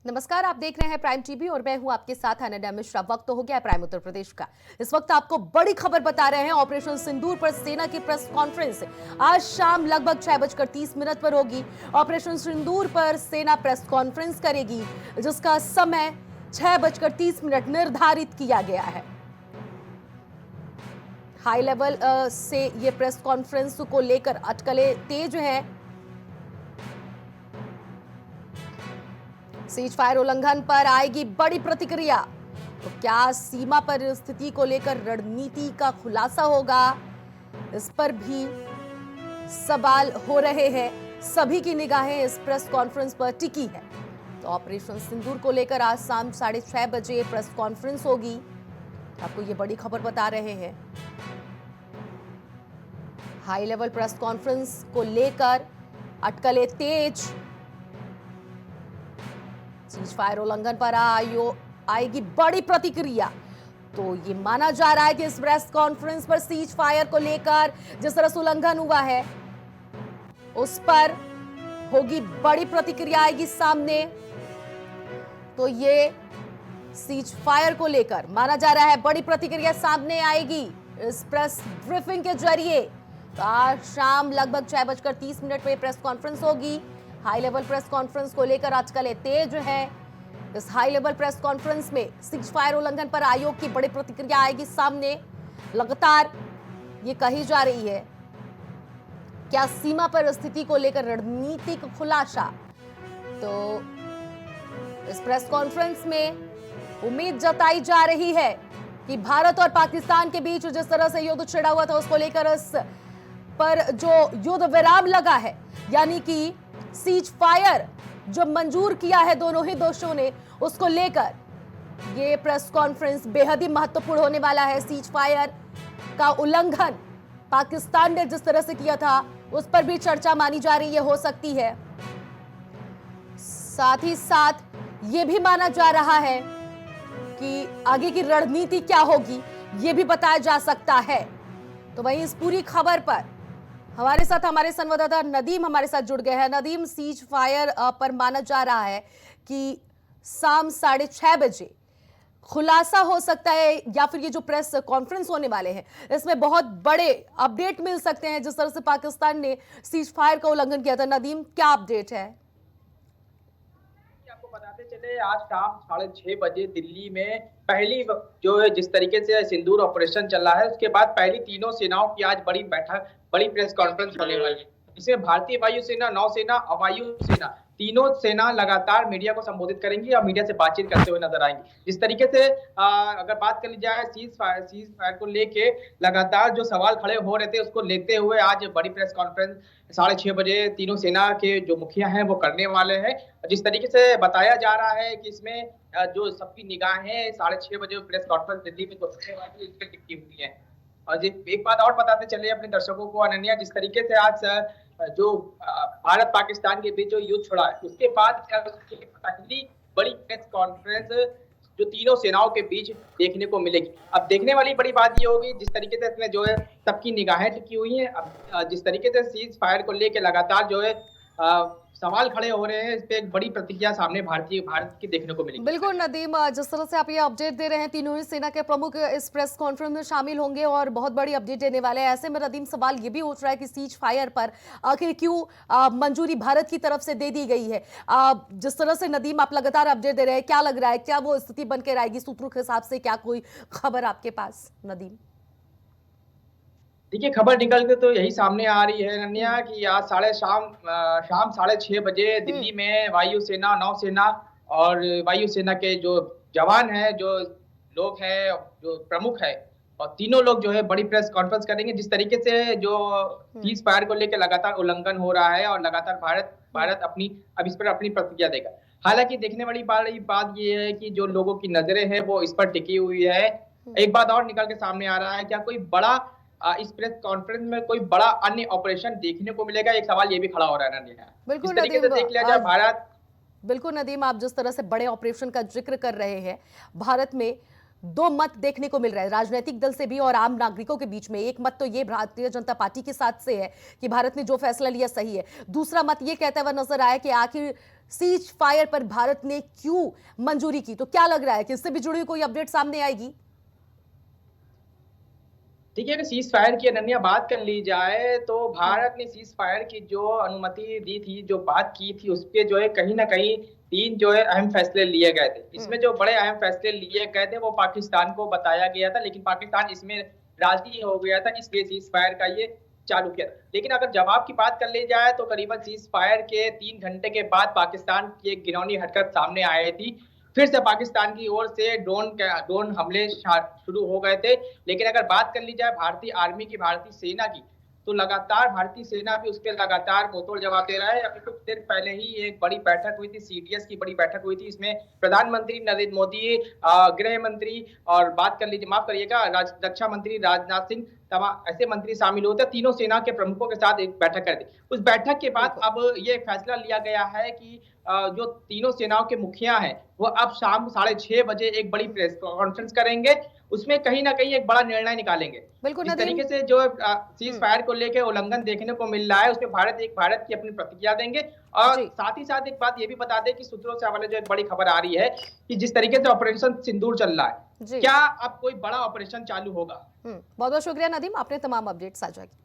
नमस्कार, आप देख रहे हैं प्राइम टीवी और मैं हूं आपके साथ अनन्या मिश्रा। वक्त तो हो गया है प्राइम उत्तर प्रदेश का। इस वक्त आपको बड़ी खबर बता रहे हैं। ऑपरेशन सिंदूर पर सेना की प्रेस कॉन्फ्रेंस आज शाम लगभग 6:30 पर होगी। ऑपरेशन सिंदूर पर सेना प्रेस कॉन्फ्रेंस करेगी, जिसका समय 6:30 निर्धारित किया गया है। हाई लेवल से ये प्रेस कॉन्फ्रेंस को लेकर अटकलें तेज हैं। सीज फायर उल्लंघन पर आएगी बड़ी प्रतिक्रिया। तो क्या सीमा पर स्थिति को लेकर रणनीति का खुलासा होगा, इस पर भी सवाल हो रहे हैं। सभी की निगाहें इस प्रेस कॉन्फ्रेंस पर टिकी है। तो ऑपरेशन सिंदूर को लेकर आज शाम 6:30 बजे प्रेस कॉन्फ्रेंस होगी। आपको ये बड़ी खबर बता रहे हैं। हाई लेवल प्रेस कॉन्फ्रेंस को लेकर अटकलें तेज। सीज फायर उल्लंघन पर आएगी बड़ी प्रतिक्रिया। तो ये माना जा रहा है कि इस प्रेस कॉन्फ्रेंस पर सीज फायर को लेकर जिस तरह से उल्लंघन हुआ है उस पर होगी बड़ी प्रतिक्रिया, आएगी सामने। तो ये सीज फायर को लेकर माना जा रहा है बड़ी प्रतिक्रिया सामने आएगी इस प्रेस ब्रीफिंग के जरिए। तो आज शाम लगभग 6:30 पर प्रेस कॉन्फ्रेंस होगी। हाई लेवल प्रेस कॉन्फ्रेंस को लेकर अटकलें तेज है। इस हाई लेवल प्रेस कॉन्फ्रेंस में सीज फायर उल्लंघन पर आयोग की बड़ी प्रतिक्रिया आएगी सामने। लगातार ये कही जा रही है, क्या सीमा पर स्थिति को लेकर रणनीतिक खुलासा। तो इस प्रेस कॉन्फ्रेंस में उम्मीद जताई जा रही है कि भारत और पाकिस्तान के बीच जिस तरह से युद्ध छिड़ा हुआ था उसको लेकर इस पर जो युद्ध विराम लगा है, यानी कि सीज फायर जो मंजूर किया है दोनों ही देशों ने, उसको लेकर ये प्रेस कॉन्फ्रेंस बेहद ही महत्वपूर्ण होने वाला है। सीज फायर का उल्लंघन पाकिस्तान ने जिस तरह से किया था उस पर भी चर्चा मानी जा रही है, हो सकती है। साथ ही साथ ये भी माना जा रहा है कि आगे की रणनीति क्या होगी, ये भी बताया जा सकता है। तो वहीं इस पूरी खबर पर हमारे साथ हमारे संवाददाता नदीम हमारे साथ जुड़ गए हैं। नदीम, सीज फायर पर माना जा रहा है कि शाम 6:30 बजे खुलासा हो सकता है, या फिर ये जो प्रेस कॉन्फ्रेंस होने वाले हैं इसमें बहुत बड़े अपडेट मिल सकते हैं, जिस तरह से पाकिस्तान ने सीज फायर का उल्लंघन किया था। नदीम, क्या अपडेट है? आपको बताते चले, आज शाम 6:30 बजे दिल्ली में पहली जो है जिस तरीके से सिंदूर ऑपरेशन चल रहा है उसके बाद पहली तीनों सेनाओं की आज बड़ी बैठक, बड़ी प्रेस कॉन्फ्रेंस होने वाली है। इसमें भारतीय वायुसेना, नौसेना और वायु सेना तीनों सेना लगातार मीडिया को संबोधित करेंगी और मीडिया से बातचीत करते हुए नजर आएंगी। जिस तरीके से अगर बात कर ली जाए सीज फायर को लेके लगातार जो सवाल खड़े हो रहे थे उसको लेते हुए आज बड़ी प्रेस कॉन्फ्रेंस 6:30 बजे तीनों सेना के जो मुखिया हैं वो करने वाले हैं। जिस तरीके से बताया जा रहा है कि इसमें जो सबकी निगाहें 6:30 बजे प्रेस कॉन्फ्रेंस दिल्ली में होने वाली है, इस पर टिकी हुई है। और एक बात और बताते चले अपने दर्शकों को अनन्या, जिस तरीके से आज जो भारत पाकिस्तान के बीच जो युद्ध छड़ा है उसके बाद पहली बड़ी प्रेस कॉन्फ्रेंस जो तीनों सेनाओं के बीच देखने को मिलेगी। अब देखने वाली बड़ी बात ये होगी जिस तरीके से इसमें जो है सबकी निगाहें टिकी हुई हैं। अब जिस तरीके से सीज फायर को लेकर लगातार जो है सवाल खड़े हो रहे हैं, इस पे एक बड़ी प्रतिक्रिया सामने भारत की देखने को मिलेगी। बिल्कुल नदीम, जिस तरह से आप ये अपडेट दे रहे हैं, तीनों ही सेना के प्रमुख इस प्रेस कॉन्फ्रेंस में शामिल होंगे और बहुत बड़ी अपडेट देने वाले हैं। ऐसे में नदीम, सवाल ये भी उठ रहा है कि सीज फायर पर आखिर क्यों मंजूरी भारत की तरफ से दे दी गई है। जिस तरह से नदीम आप लगातार अपडेट दे रहे हैं, क्या लग रहा है, क्या वो स्थिति बनकर आएगी सूत्रों के हिसाब से? क्या कोई खबर आपके पास नदीम? देखिए, खबर निकल के तो यही सामने आ रही है अनन्या कि आज शाम 6:30 बजे दिल्ली में वायुसेना, नौसेना और वायुसेना के जो जवान हैं, जो लोग हैं, जो प्रमुख है, और तीनों लोग जो है बड़ी प्रेस कॉन्फ्रेंस करेंगे। जिस तरीके से जो सीज फायर को लेकर लगातार उल्लंघन हो रहा है और लगातार भारत अब इस पर अपनी प्रतिक्रिया देगा। हालांकि देखने वाली बात ये है कि जो लोगों की नजरें हैं वो इस पर टिकी हुई है। एक बात और निकल के सामने आ रहा है, क्या कोई बड़ा इस प्रेस कॉन्फ्रेंस में कोई बड़ा अन्य ऑपरेशन देखने को मिलेगा? एक सवाल ये भी खड़ा हो रहा है ना। बिल्कुल तरीके से देख लिया जाए भारत। बिल्कुल नदीम, आप जिस तरह से बड़े ऑपरेशन का जिक्र कर रहे हैं, भारत में दो मत देखने को मिल रहा है, राजनीतिक दल से भी और आम नागरिकों के बीच में। एक मत तो ये भारतीय जनता पार्टी के साथ से है कि भारत ने जो फैसला लिया सही है। दूसरा मत ये कहता हुआ नजर आया कि आखिर सीज फायर पर भारत ने क्यों मंजूरी की? तो क्या लग रहा है कि इससे भी जुड़ी कोई अपडेट सामने आएगी? देखिए, अगर सीज फायर की अनन्या बात कर ली जाए तो भारत ने सीज फायर की जो अनुमति दी थी, जो बात की थी, उसके जो है कहीं ना कहीं 3 जो है अहम फैसले लिए गए थे। इसमें जो बड़े अहम फैसले लिए गए थे वो पाकिस्तान को बताया गया था, लेकिन पाकिस्तान इसमें राजी हो गया था, इसलिए सीज फायर का ये चालू किया। लेकिन अगर जवाब की बात कर ली जाए तो करीबन सीज फायर के 3 घंटे के बाद पाकिस्तान की एक घिनौनी हरकत सामने आई थी। फिर से पाकिस्तान की ओर से ड्रोन हमले शुरू हो गए थे। लेकिन अगर बात कर ली जाए भारतीय आर्मी की, भारतीय सेना की, तो लगातार भारतीय सेना भी उसके लगातार मुंहतोड़ जवाब दे रहा है। अभी कुछ देर पहले ही एक बड़ी बैठक हुई थी, सीडीएस की बड़ी बैठक हुई थी। इसमें प्रधानमंत्री नरेंद्र मोदी, गृह मंत्री और बात कर लीजिए, माफ करिएगा, रक्षा मंत्री राजनाथ सिंह, ऐसे मंत्री शामिल होते, तीनों सेना के प्रमुखों के साथ एक बैठक कर दी। उस बैठक के बाद अब ये फैसला लिया गया है कि जो तीनों सेनाओं के मुखिया हैं वो अब शाम 6:30 बजे एक बड़ी प्रेस कॉन्फ्रेंस करेंगे। उसमें कहीं ना कहीं एक बड़ा निर्णय निकालेंगे। बिल्कुल जिस नदीम। तरीके से जो सीज फायर को लेकर उल्लंघन देखने को मिल रहा है, उसमें भारत की अपनी प्रतिक्रिया देंगे। और जी। साथ ही साथ एक बात ये भी बता दें कि सूत्रों से हवाले जो एक बड़ी खबर आ रही है कि जिस तरीके से ऑपरेशन सिंदूर चल रहा है, जी। क्या अब कोई बड़ा ऑपरेशन चालू होगा? बहुत बहुत शुक्रिया नदीम, आपने तमाम अपडेट साझा की।